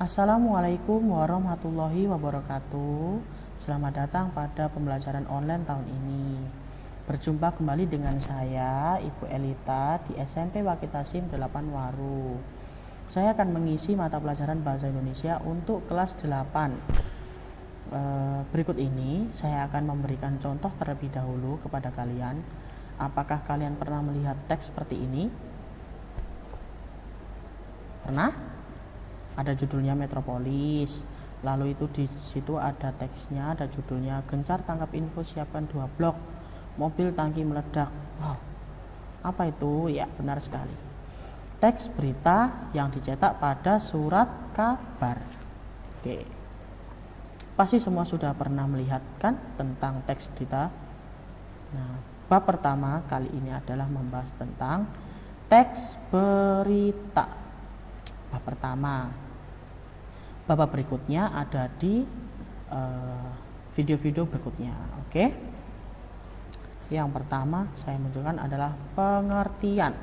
Assalamualaikum warahmatullahi wabarakatuh. Selamat datang pada pembelajaran online tahun ini. Berjumpa kembali dengan saya, Ibu Elita, di SMP Wakitasim 8 Waru. Saya akan mengisi mata pelajaran Bahasa Indonesia untuk kelas 8. Berikut ini saya akan memberikan contoh terlebih dahulu kepada kalian. Apakah kalian pernah melihat teks seperti ini? Pernah? Ada judulnya Metropolis, lalu itu di situ ada teksnya, ada judulnya Gencar Tangkap Info Siapkan 2 Blok, Mobil Tangki Meledak. Wow, apa itu? Ya, benar sekali, teks berita yang dicetak pada surat kabar. Oke, pasti semua sudah pernah melihat kan tentang teks berita. Nah, bab pertama kali ini adalah membahas tentang teks berita. Bab pertama. Bab berikutnya ada di video-video berikutnya. Oke. Yang pertama saya munculkan adalah pengertian.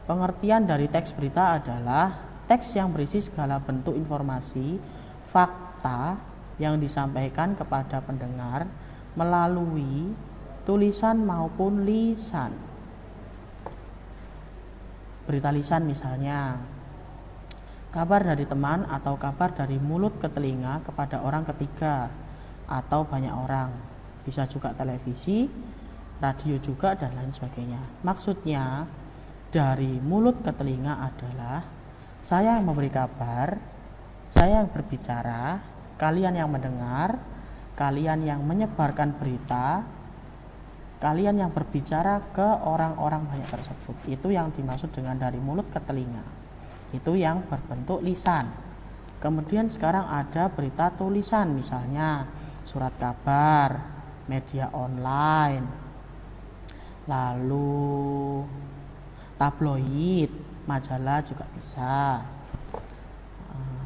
Pengertian dari teks berita adalah teks yang berisi segala bentuk informasi, fakta yang disampaikan kepada pendengar melalui tulisan maupun lisan. Berita lisan misalnya kabar dari teman atau kabar dari mulut ke telinga kepada orang ketiga atau banyak orang. Bisa juga televisi, radio juga, dan lain sebagainya. Maksudnya dari mulut ke telinga adalah saya yang memberi kabar, saya yang berbicara, kalian yang mendengar, kalian yang menyebarkan berita, kalian yang berbicara ke orang-orang banyak tersebut. Itu yang dimaksud dengan dari mulut ke telinga. Itu yang berbentuk lisan. Kemudian sekarang ada berita tulisan, misalnya surat kabar, media online, lalu tabloid, majalah juga bisa.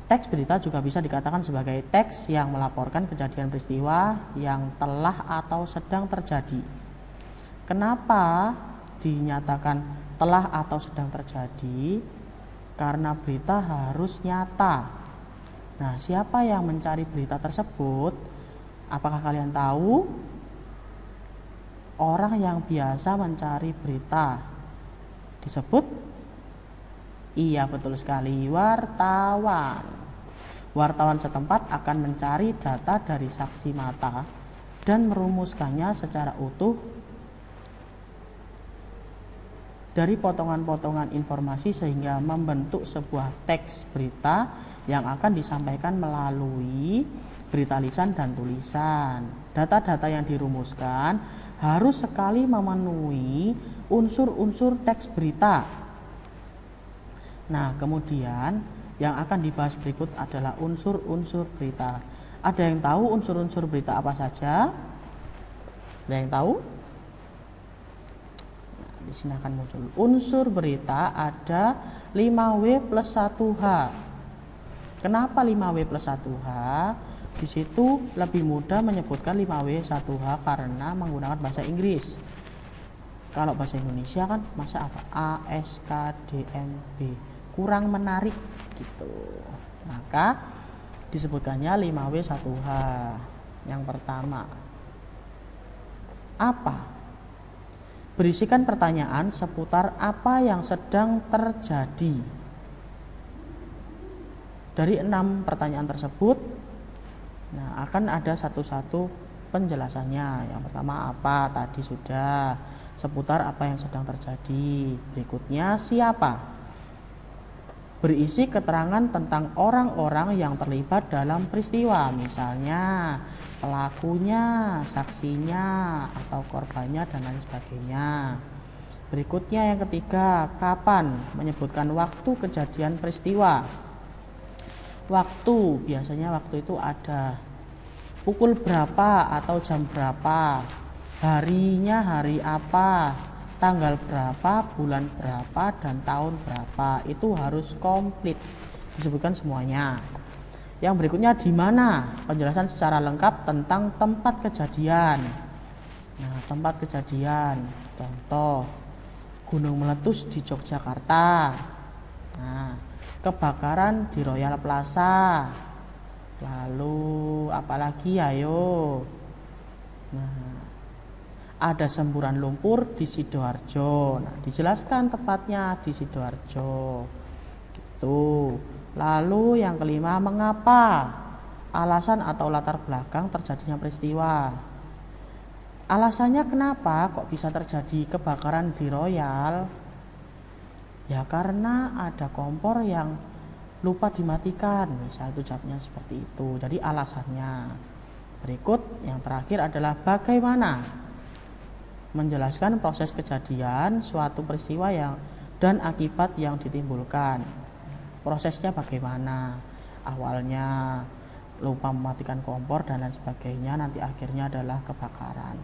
Teks berita juga bisa dikatakan sebagai teks yang melaporkan kejadian peristiwa yang telah atau sedang terjadi. Kenapa dinyatakan telah atau sedang terjadi? Karena berita harus nyata. Nah, siapa yang mencari berita tersebut? Apakah kalian tahu? Orang yang biasa mencari berita disebut? Iya, betul sekali, wartawan. Wartawan setempat akan mencari data dari saksi mata dan merumuskannya secara utuh dari potongan-potongan informasi sehingga membentuk sebuah teks berita yang akan disampaikan melalui berita lisan dan tulisan. Data-data yang dirumuskan harus sekali memenuhi unsur-unsur teks berita. Nah, kemudian yang akan dibahas berikut adalah unsur-unsur berita. Ada yang tahu unsur-unsur berita apa saja? Ada yang tahu? Di sini akan muncul unsur berita ada 5W plus 1H. Kenapa 5W plus 1H? Di situ lebih mudah menyebutkan 5W 1H karena menggunakan bahasa Inggris. Kalau bahasa Indonesia kan masa apa? A, S, K, D, M, B. Kurang menarik gitu. Maka disebutkannya 5W 1H. Yang pertama, apa? Berisikan pertanyaan seputar apa yang sedang terjadi. Dari 6 pertanyaan tersebut, nah akan ada satu-satu penjelasannya. Yang pertama apa? Tadi sudah. Seputar apa yang sedang terjadi. Berikutnya siapa? Berisi keterangan tentang orang-orang yang terlibat dalam peristiwa. Misalnya pelakunya, saksinya, atau korbannya, dan lain sebagainya. Berikutnya yang ketiga, kapan? Menyebutkan waktu kejadian peristiwa. Waktu, biasanya waktu itu ada pukul berapa atau jam berapa, harinya hari apa, tanggal berapa, bulan berapa, dan tahun berapa. Itu harus komplit, disebutkan semuanya. Yang berikutnya di mana? Penjelasan secara lengkap tentang tempat kejadian. Nah, tempat kejadian, contoh gunung meletus di Yogyakarta. Nah, kebakaran di Royal Plaza. Lalu apalagi ayo. Nah, ada semburan lumpur di Sidoarjo. Nah, dijelaskan tepatnya di Sidoarjo. Gitu. Lalu yang kelima, mengapa? Alasan atau latar belakang terjadinya peristiwa. Alasannya kenapa kok bisa terjadi kebakaran di Royal? Ya karena ada kompor yang lupa dimatikan, misal itu jawabnya seperti itu. Jadi alasannya. Berikut yang terakhir adalah bagaimana menjelaskan proses kejadian suatu peristiwa yang dan akibat yang ditimbulkan. Prosesnya bagaimana? Awalnya lupa mematikan kompor dan lain sebagainya, nanti akhirnya adalah kebakaran.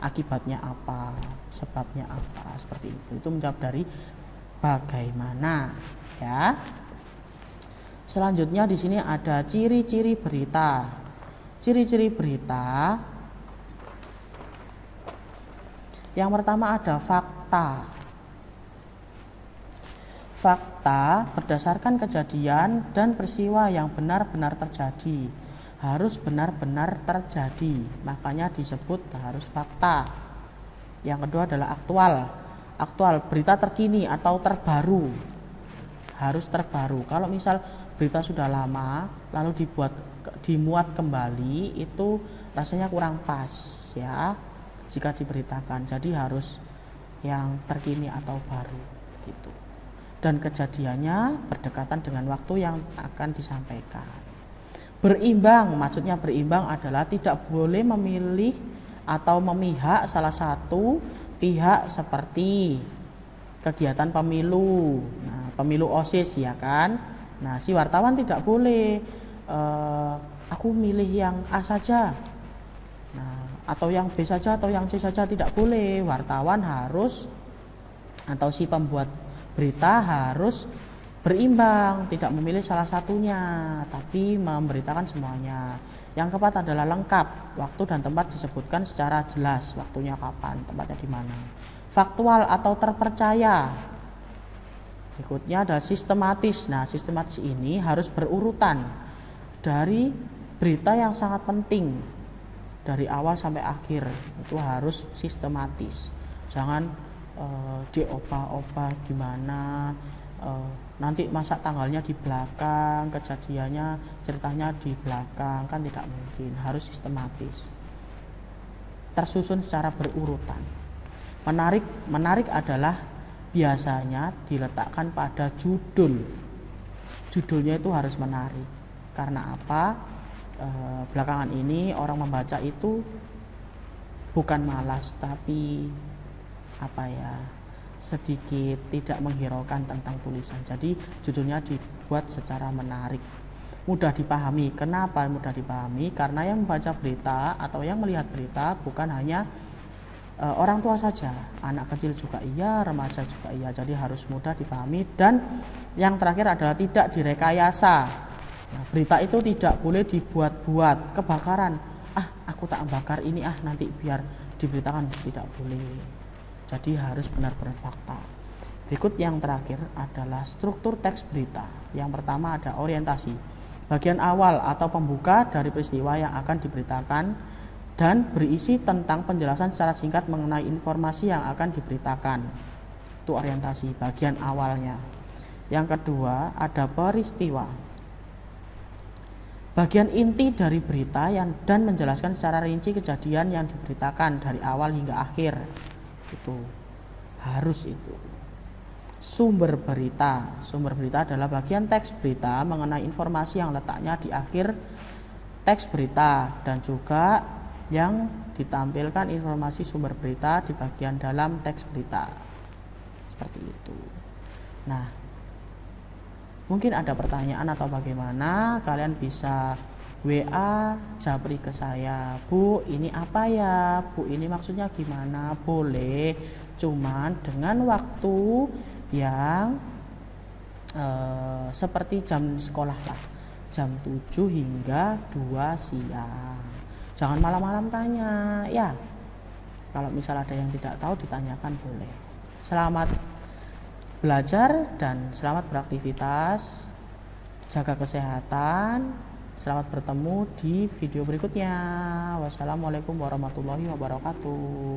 Akibatnya apa? Sebabnya apa? Seperti itu. Itu menjawab dari bagaimana, ya. Selanjutnya di sini ada ciri-ciri berita. Ciri-ciri berita. Yang pertama ada fakta. Fakta berdasarkan kejadian dan peristiwa yang benar-benar terjadi. Harus benar-benar terjadi. Makanya disebut harus fakta. Yang kedua adalah aktual. Aktual, berita terkini atau terbaru. Harus terbaru. Kalau misal berita sudah lama lalu dimuat kembali, itu rasanya kurang pas, ya, jika diberitakan. Jadi harus yang terkini atau baru gitu. Dan kejadiannya berdekatan dengan waktu yang akan disampaikan. Berimbang, maksudnya berimbang adalah tidak boleh memilih atau memihak salah satu pihak seperti kegiatan pemilu. Nah, pemilu OSIS, ya kan. Nah, si wartawan tidak boleh aku milih yang A saja, nah, atau yang B saja atau yang C saja, tidak boleh. Wartawan harus, atau si pembuat berita harus berimbang, tidak memilih salah satunya, tapi memberitakan semuanya. Yang keempat adalah lengkap, waktu dan tempat disebutkan secara jelas, waktunya kapan, tempatnya di mana. Faktual atau terpercaya. Berikutnya adalah sistematis. Nah, sistematis ini harus berurutan dari berita yang sangat penting dari awal sampai akhir. Itu harus sistematis. Jangan diopah-opah gimana, nanti masa tanggalnya di belakang, kejadiannya ceritanya di belakang, kan tidak mungkin. Harus sistematis, tersusun secara berurutan. Menarik adalah biasanya diletakkan pada judul. Judulnya itu harus menarik. Karena apa? Belakangan ini orang membaca itu bukan malas, tapi sedikit tidak menghiraukan tentang tulisan. Jadi judulnya dibuat secara menarik, mudah dipahami. Kenapa mudah dipahami? Karena yang membaca berita atau yang melihat berita bukan hanya orang tua saja, anak kecil juga iya, remaja juga iya. Jadi harus mudah dipahami. Dan yang terakhir adalah tidak direkayasa. Nah, berita itu tidak boleh dibuat-buat. Kebakaran, aku tak bakar ini, nanti biar diberitakan, tidak boleh. Jadi harus benar-benar fakta. Berikut yang terakhir adalah struktur teks berita. Yang pertama ada orientasi, bagian awal atau pembuka dari peristiwa yang akan diberitakan dan berisi tentang penjelasan secara singkat mengenai informasi yang akan diberitakan. Itu orientasi, bagian awalnya. Yang kedua ada peristiwa, bagian inti dari berita dan menjelaskan secara rinci kejadian yang diberitakan dari awal hingga akhir. Itu harus itu. Sumber berita adalah bagian teks berita mengenai informasi yang letaknya di akhir teks berita dan juga yang ditampilkan informasi sumber berita di bagian dalam teks berita. Seperti itu. Nah, mungkin ada pertanyaan atau bagaimana, kalian bisa WA japri ke saya, Bu ini apa ya, Bu ini maksudnya gimana, boleh, cuman dengan waktu yang seperti jam sekolah lah, jam 7 hingga 2 siang. Jangan malam-malam tanya, ya. Kalau misal ada yang tidak tahu ditanyakan boleh. Selamat belajar dan selamat beraktivitas. Jaga kesehatan. Selamat bertemu di video berikutnya. Wassalamualaikum warahmatullahi wabarakatuh.